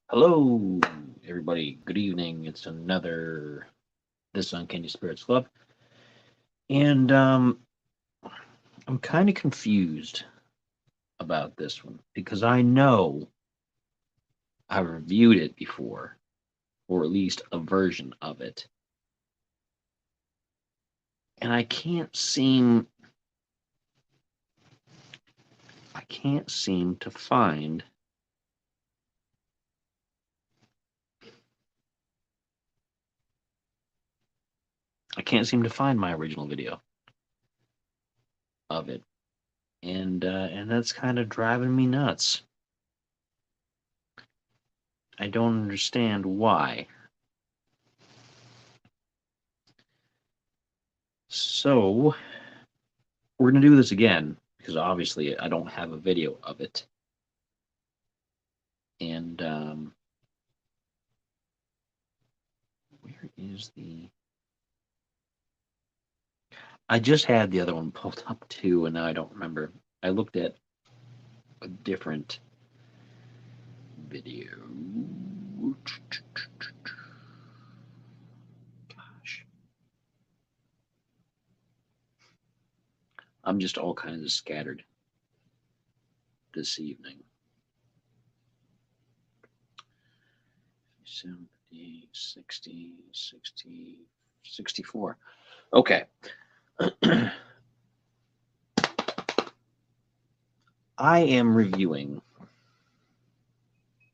Hello, everybody. Good evening. It's another This Uncanny Spirits Club, and I'm kind of confused about this one because I know I reviewed it before, or at least a version of it, and I can't seem to find. I can't seem to find my original video of it, and that's kind of driving me nuts. I don't understand why. So we're gonna do this again because obviously I don't have a video of it, and where is the? I just had the other one pulled up too, and now I don't remember. I looked at a different video. Gosh, I'm just all kinds of scattered this evening. 70, 60, 60, 64. Okay. I am reviewing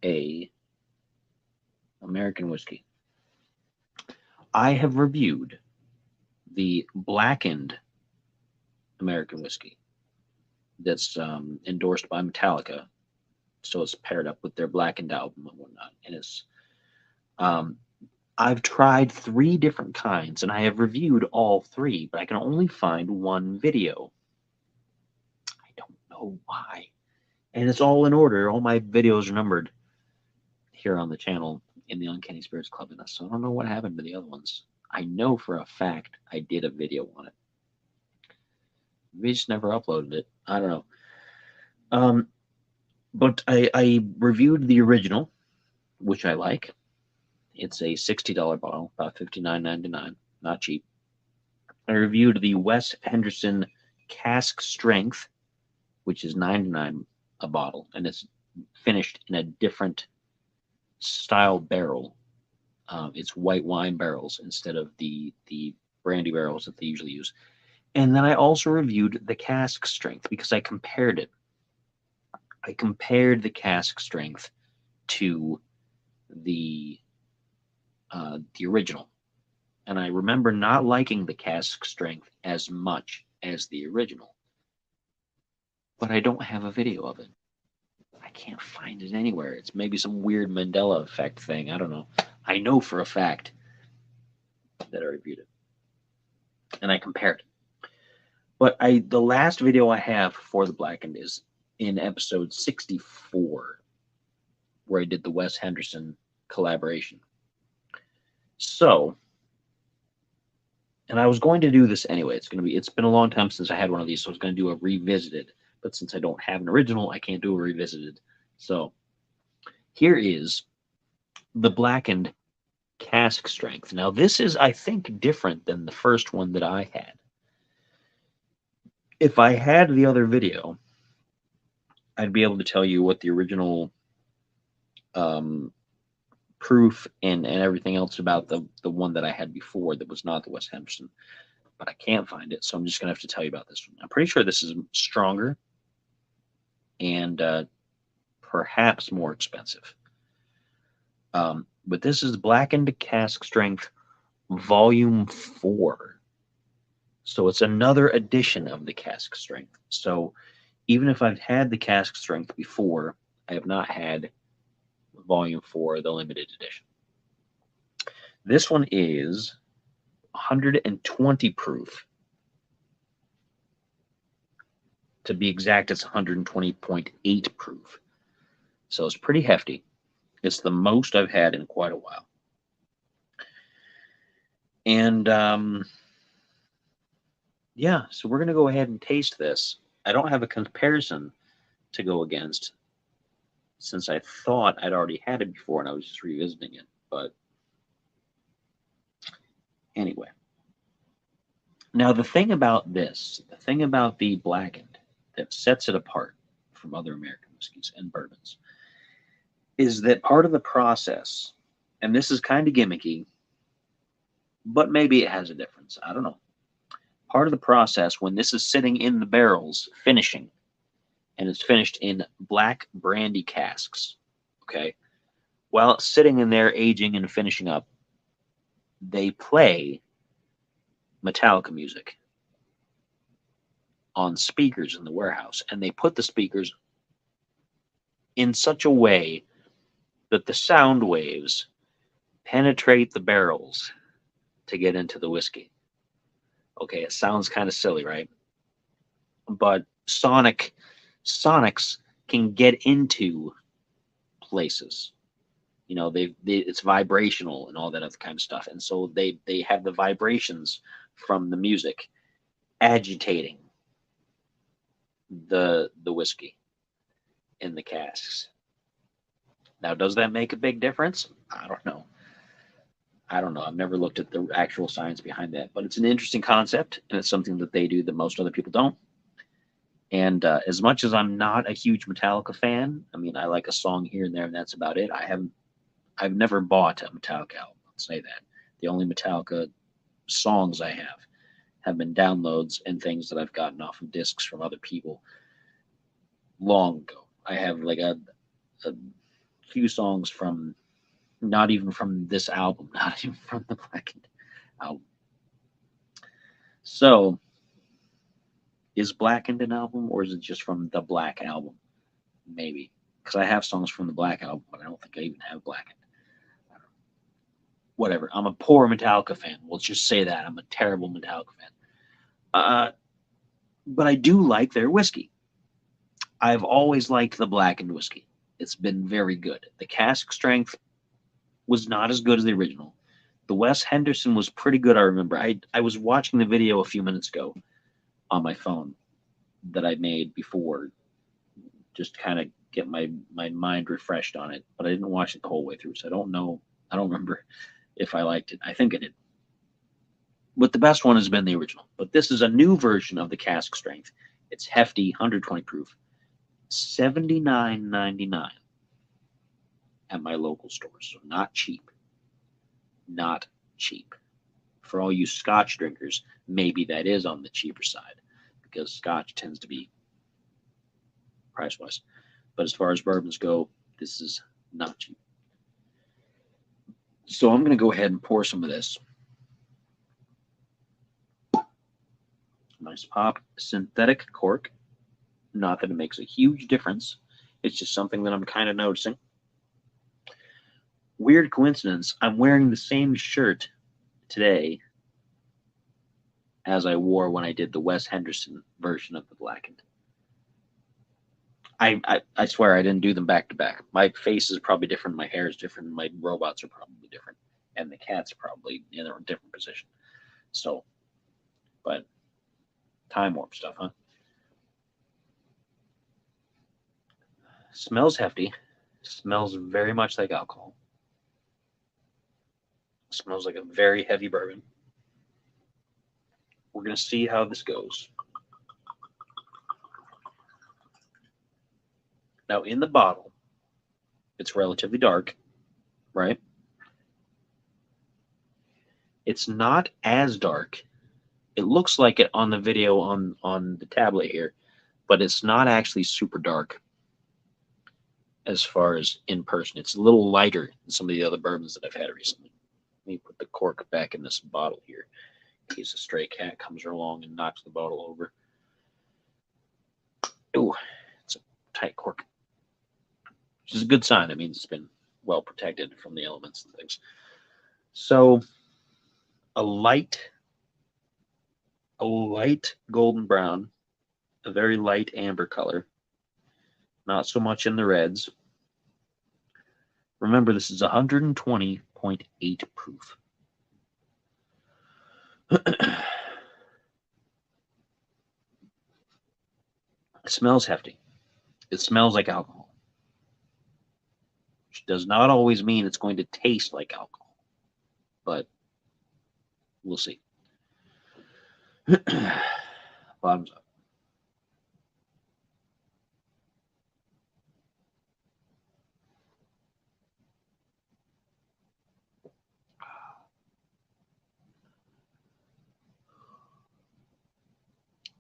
a American whiskey. I have reviewed the Blackened American whiskey that's endorsed by Metallica, so it's paired up with their Blackened album and whatnot. And it's um, I've tried three different kinds, and I have reviewed all three, but I can only find one video. I don't know why, and it's all in order. All my videos are numbered here on the channel in the Uncanny Spirits Club, and so I don't know what happened to the other ones. I know for a fact I did a video on it. We just never uploaded it. I don't know. Um, but I reviewed the original, which I like. It's a $60 bottle, about $59.99, not cheap. I reviewed the Wes Henderson Cask Strength, which is $99 a bottle, and it's finished in a different style barrel. It's white wine barrels instead of the brandy barrels that they usually use. And then I also reviewed the cask strength because I compared it. I compared the cask strength to the original, and I remember not liking the cask strength as much as the original. But I don't have a video of it. I can't find it anywhere. It's maybe some weird Mandela effect thing. I don't know. I know for a fact that I reviewed it and I compared it. But the last video I have for the Blackened is in episode 64, where I did the Wes Henderson collaboration. So, and I was going to do this anyway. It's been a long time since I had one of these, so I was going to do a revisited. But since I don't have an original, I can't do a revisited. So here is the Blackened cask strength. Now this is, I think, different than the first one that I had. If I had the other video, I'd be able to tell you what the original proof and everything else about the one that I had before that was not the Wes Henderson. But I can't find it, so I'm just going to have to tell you about this one. I'm pretty sure this is stronger and perhaps more expensive. But this is Blackened Cask Strength Volume 4. So it's another edition of the cask strength. So even if I've had the cask strength before, I have not had volume 4, the limited edition. This one is 120 proof. To be exact, it's 120.8 proof. So it's pretty hefty. It's the most I've had in quite a while. And yeah, so we're going to go ahead and taste this. I don't have a comparison to go against, since I thought I'd already had it before and I was just revisiting it. But anyway. Now, the thing about the Blackened that sets it apart from other American whiskeys and bourbons is that part of the process, and this is kind of gimmicky, but maybe it has a difference. I don't know. Part of the process when this is sitting in the barrels finishing, and it's finished in black brandy casks, okay? While it's sitting in there aging and finishing up, they play Metallica music on speakers in the warehouse, and they put the speakers in such a way that the sound waves penetrate the barrels to get into the whiskey. Okay, it sounds kind of silly, right? But sonics can get into places. You know, it's vibrational and all that other kind of stuff, and so they have the vibrations from the music agitating the whiskey in the casks. Now, does that make a big difference? I don't know. I've never looked at the actual science behind that, but it's an interesting concept, and it's something that they do that most other people don't. And as much as I'm not a huge Metallica fan, I mean, I like a song here and there, and that's about it. I've never bought a Metallica album. Let's say that. The only Metallica songs I have been downloads and things that I've gotten off of discs from other people long ago. I have like a few songs from not even from this album, not even from the Blackened album. So, is Blackened an album, or is it just from the Black album? Maybe, because I have songs from the Black album, but I don't think I even have Blackened. Whatever. I'm a poor Metallica fan. Let's just say that I'm a terrible Metallica fan. But I do like their whiskey. I've always liked the Blackened whiskey. It's been very good. The cask strength was not as good as the original. The Wes Henderson was pretty good, I remember. I was watching the video a few minutes ago on my phone that I made before, just to kind of get my mind refreshed on it. But I didn't watch it the whole way through, so I don't know. I don't remember if I liked it. I think I did. But the best one has been the original. But this is a new version of the cask strength. It's hefty, 120 proof. $79.99 at my local stores. So not cheap. Not cheap. For all you Scotch drinkers, maybe that is on the cheaper side, because Scotch tends to be price-wise. But as far as bourbons go, this is not cheap. So I'm going to go ahead and pour some of this. Nice pop, synthetic cork. Not that it makes a huge difference. It's just something that I'm kind of noticing. Weird coincidence, I'm wearing the same shirt today as I wore when I did the Wes Henderson version of the Blackened. I swear I didn't do them back to back. My face is probably different, my hair is different, my robots are probably different, and the cat's probably in a different position. So, but time warp stuff, huh? Smells hefty. Smells very much like alcohol. Smells like a very heavy bourbon. We're going to see how this goes. Now, in the bottle, it's relatively dark, right? It's not as dark. It looks like it on the video on the tablet here, but it's not actually super dark as far as in person. It's a little lighter than some of the other bourbons that I've had recently. Let me put the cork back in this bottle here in case a stray cat comes along and knocks the bottle over. Oh, it's a tight cork, which is a good sign. It means it's been well protected from the elements and things. So a light golden brown, a very light amber color, not so much in the reds. Remember, this is 120.8 proof. It smells hefty. It smells like alcohol. does not always mean it's going to taste like alcohol, but we'll see. Bottoms up.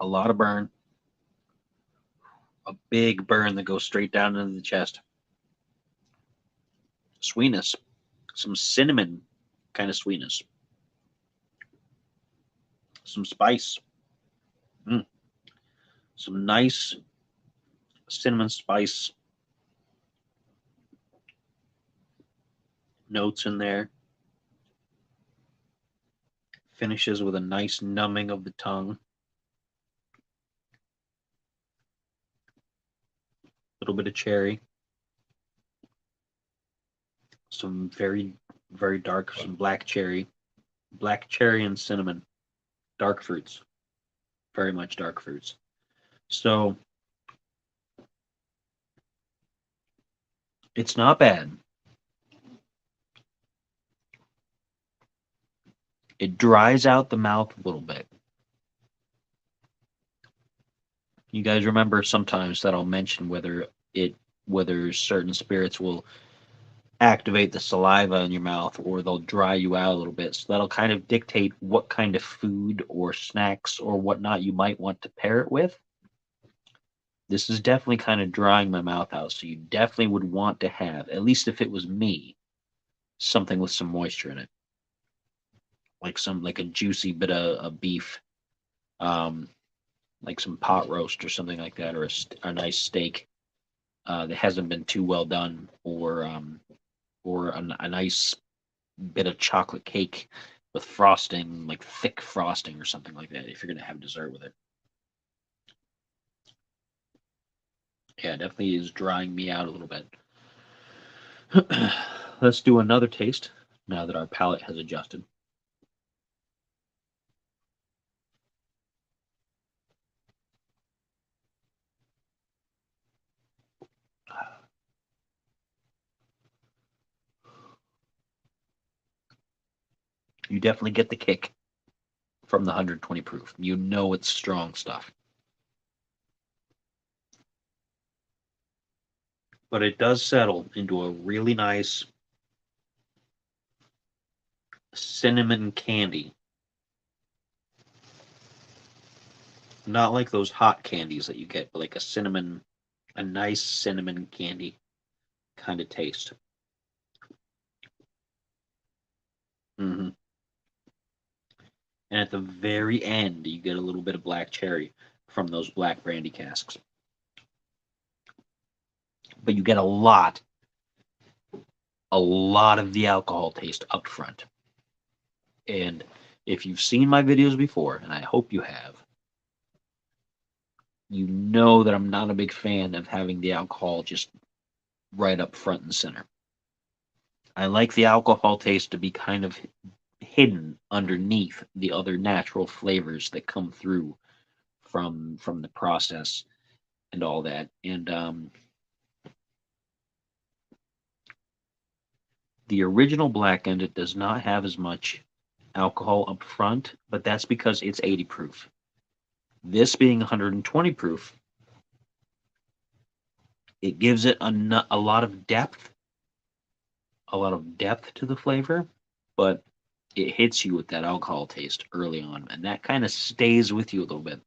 A lot of burn. A big burn that goes straight down into the chest. Sweetness. Some cinnamon kind of sweetness. Some spice. Some nice cinnamon spice notes in there. Finishes with a nice numbing of the tongue. A little bit of cherry. Some very, very dark, some black cherry. Black cherry and cinnamon. Dark fruits. Very much dark fruits. So it's not bad. It dries out the mouth a little bit. You guys remember sometimes that I'll mention whether certain spirits will activate the saliva in your mouth or they'll dry you out a little bit. So that'll kind of dictate what kind of food or snacks or whatnot you might want to pair it with. This is definitely kind of drying my mouth out. So you definitely would want to have, at least if it was me, something with some moisture in it. Like a juicy bit of beef, like some pot roast or something like that, or a nice steak that hasn't been too well done, or a nice bit of chocolate cake with frosting, like thick frosting or something like that, if you're gonna have dessert with it. Yeah, definitely is drying me out a little bit. Let's do another taste now that our palate has adjusted. You definitely get the kick from the 120 proof. You know it's strong stuff. But it does settle into a really nice cinnamon candy. Not like those hot candies that you get, but like a nice cinnamon candy kind of taste. Hmm. And at the very end, you get a little bit of black cherry from those black brandy casks. But you get a lot of the alcohol taste up front. And if you've seen my videos before, and I hope you have, you know that I'm not a big fan of having the alcohol just right up front and center. I like the alcohol taste to be kind of hidden underneath the other natural flavors that come through from the process and all that. And the original Blackened, it does not have as much alcohol up front, but that's because it's 80 proof. This being 120 proof, it gives it a lot of depth, to the flavor, but it hits you with that alcohol taste early on, and that kind of stays with you a little bit.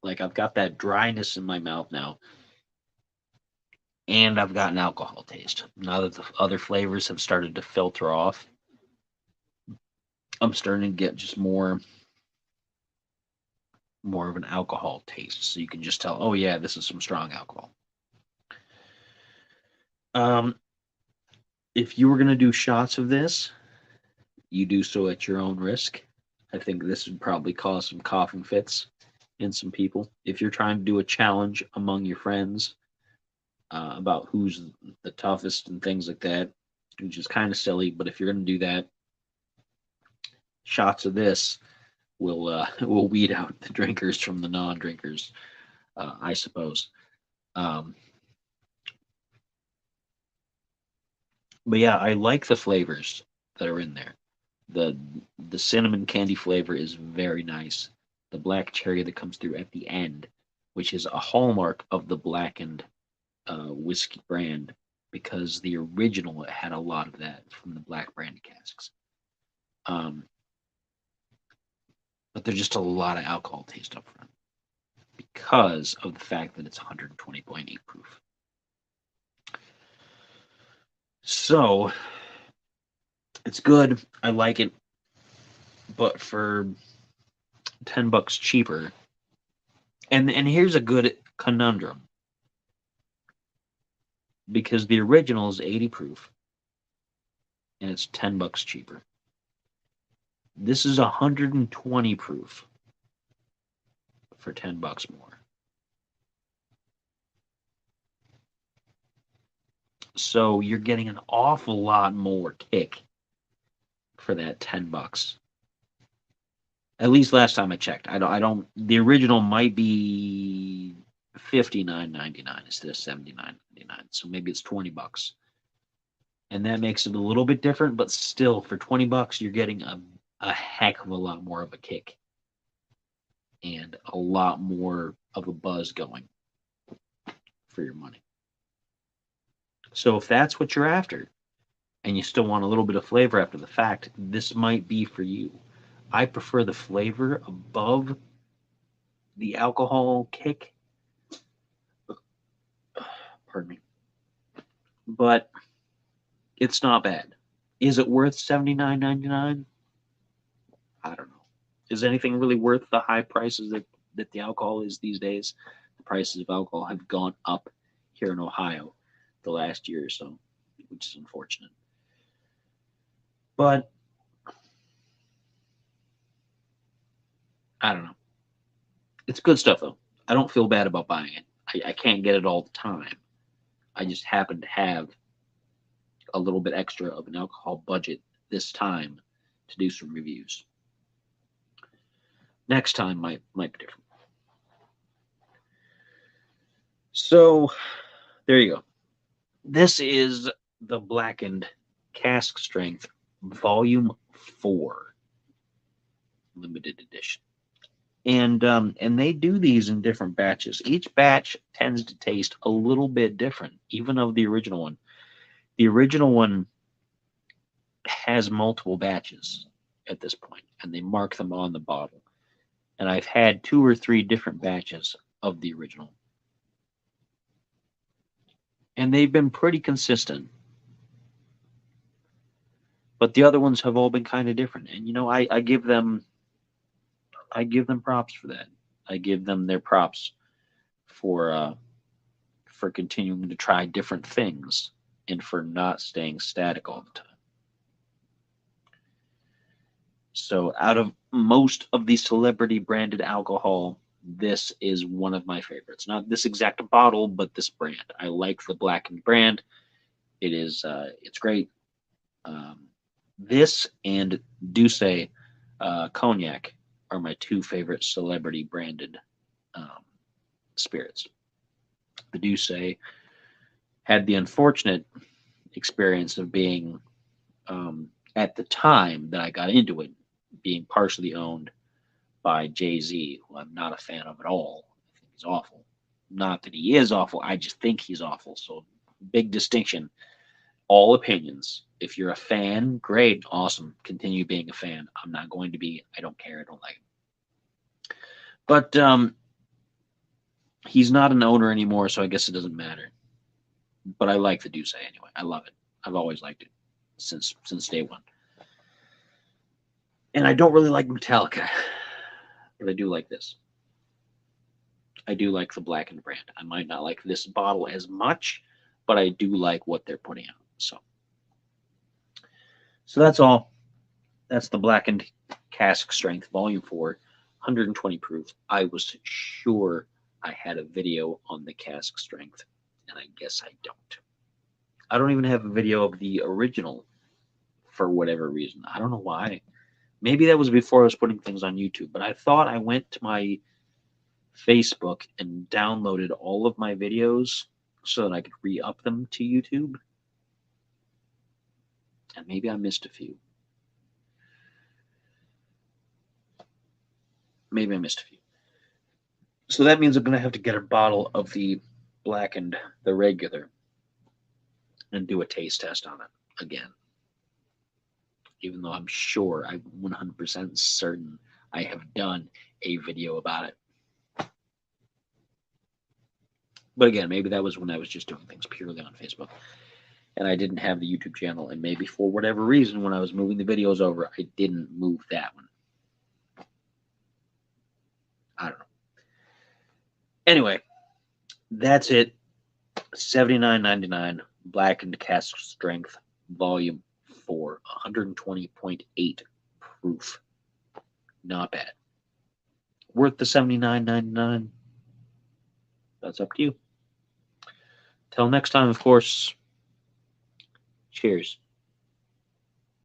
Like I've got that dryness in my mouth now, and I've got an alcohol taste. Now that the other flavors have started to filter off, I'm starting to get just more of an alcohol taste. So you can just tell, oh yeah, this is some strong alcohol. If you were going to do shots of this, you do so at your own risk. I think this would probably cause some coughing fits in some people. If you're trying to do a challenge among your friends about who's the toughest and things like that, which is kind of silly, but if you're going to do that, shots of this will weed out the drinkers from the non-drinkers, I suppose. But yeah, I like the flavors that are in there. The the cinnamon candy flavor is very nice. The black cherry that comes through at the end, which is a hallmark of the Blackened whiskey brand, because the original had a lot of that from the black brandy casks. Um, but there's just a lot of alcohol taste up front because of the fact that it's 120.8 proof. So it's good. I like it, but for $10 cheaper. And here's a good conundrum, because the original is 80 proof and it's $10 cheaper. This is 120 proof for $10 more. So you're getting an awful lot more kick for that $10. At least last time I checked. I don't. The original might be $59.99 instead of $79.99. So maybe it's $20, and that makes it a little bit different. But still, for $20, you're getting a heck of a lot more of a kick and a lot more of a buzz going for your money. So if that's what you're after, and you still want a little bit of flavor after the fact, this might be for you. I prefer the flavor above the alcohol kick. Pardon me. But it's not bad. Is it worth $79.99? I don't know. Is anything really worth the high prices that the alcohol is these days? The prices of alcohol have gone up here in Ohio the last year or so, which is unfortunate. But I don't know. It's good stuff though. I don't feel bad about buying it. I can't get it all the time. I just happen to have a little bit extra of an alcohol budget this time to do some reviews. Next time might be different. So there you go. This is the Blackened Cask Strength Volume 4 limited edition. And they do these in different batches. Each batch tends to taste a little bit different, even of the original one. The original one has multiple batches at this point, and they mark them on the bottle. And I've had 2 or 3 different batches of the original. And they've been pretty consistent. But the other ones have all been kind of different. And I give them props for that. I give them their props for continuing to try different things and for not staying static all the time. So out of most of the celebrity branded alcohol, this is one of my favorites. Not this exact bottle, but this brand. I like the Blackened brand. It's great. This and Douce Cognac are my 2 favorite celebrity branded spirits. The Douce had the unfortunate experience of being, at the time that I got into it, being partially owned by Jay-Z, who I'm not a fan of at all. I think he's awful. Not that he is awful, I just think he's awful. So big distinction. All opinions. If you're a fan, great, awesome. Continue being a fan. I'm not going to be. I don't care. I don't like him. But he's not an owner anymore, so I guess it doesn't matter. But I like the Douce anyway. I love it. I've always liked it since day one. And I don't really like Metallica, but I do like this. I do like the Blackened brand. I might not like this bottle as much, but I do like what they're putting out. So that's all. That's the Blackened Cask Strength Volume 4, 120 proof. I was sure I had a video on the cask strength, and I guess I don't. I don't even have a video of the original for whatever reason. I don't know why. Maybe that was before I was putting things on YouTube, but I thought I went to my Facebook and downloaded all of my videos so that I could re-up them to YouTube. And maybe I missed a few. Maybe I missed a few. So that means I'm going to have to get a bottle of the Blackened, the regular, and do a taste test on it again. Even though I'm sure, I'm 100% certain I have done a video about it. But again, maybe that was when I was just doing things purely on Facebook. And I didn't have the YouTube channel. And maybe for whatever reason, when I was moving the videos over, I didn't move that one. I don't know. Anyway, that's it. $79.99 Blackened Cask Strength Volume 4, 120.8 proof. Not bad. Worth the $79.99? That's up to you. Till next time, of course. Cheers.